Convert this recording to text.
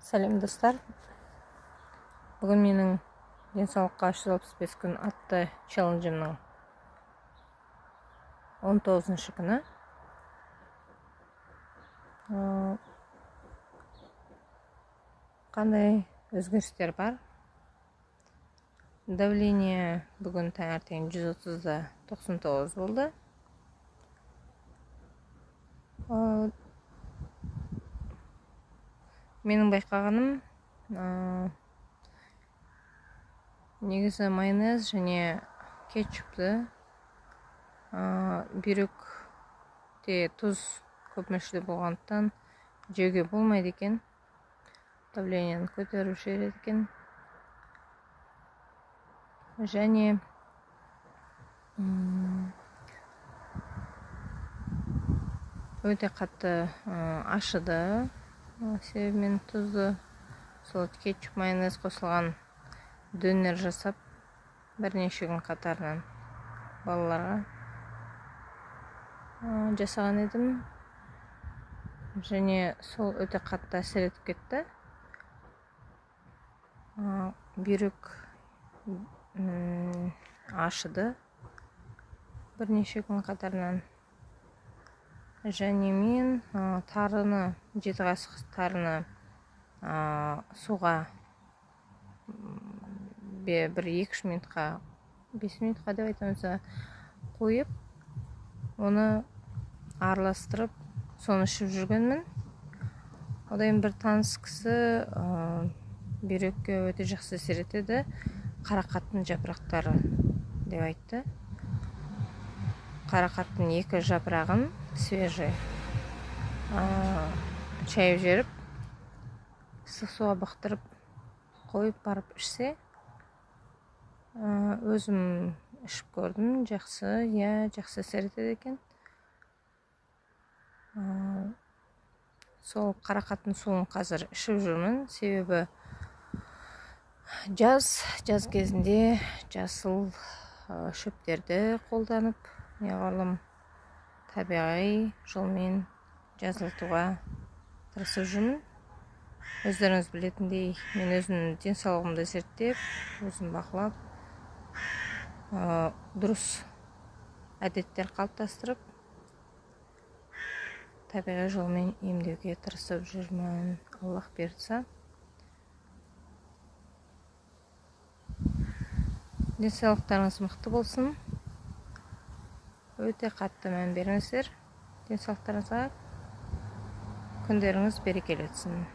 Сәлем достар. Бүгін менің денсаулыққа 365 күн атты челленджімнің 19-шы күні. Қандай өзгерістер бар? Давление бүгін таңертең 130-да 99 болды. Менің байқағаным, негізі майонез және кетчупты, бүйректе тұз көп мөлшерде болғандықтан жеуге болмайды екен. Давлениені көтеріп жібереді екен. Және өте қатты ашыды. Себебімен тұзды, сол кетчуп майонез қосылған дөнер жасап, бірнеше күн қатарынан балаларға жасаған едім. Және сол өте қатты әсер етіп кетті. Бүйрек ашыды бірнеше күн қатарынан. Және мен тарыны, 7 қасық тарыны суға 1-2 минутқа, 5 минутқа деп айтамыз, қойып, оны араластырып, соны ішіп жүргенмін. Одан бір таныс кісі бүйрекке өте жақсы әсер етеді, қарақаттың жапырақтары деп айтты. Қарақаттың 2 жапырағын свежий шайып жеріп, ыстық суға бақтырып қойып барып ішсе, өзім ішіп көрдім, жақсы әсер етеді екен. Сол қарақаттың суын қазір ішіп жүрмін, себебі жаз кезінде жасыл шөптерді қолданып, неғұрлым табиғи жолмен жазылтуға тырысып жүрмін. Өздеріңіз білетіндей, мен өзімнің денсаулығымды зерттеп, өзім бақылап, дұрыс әдеттер қалыптастырып, табиғи жолмен емдеуге тырысып жүрмін. Аллах берса. Денсаулықтарыңыз мықты болсын. Өте қатты мән беріңіздер денсаулықтарыңызға. Күндеріңіз берекелі өтсін.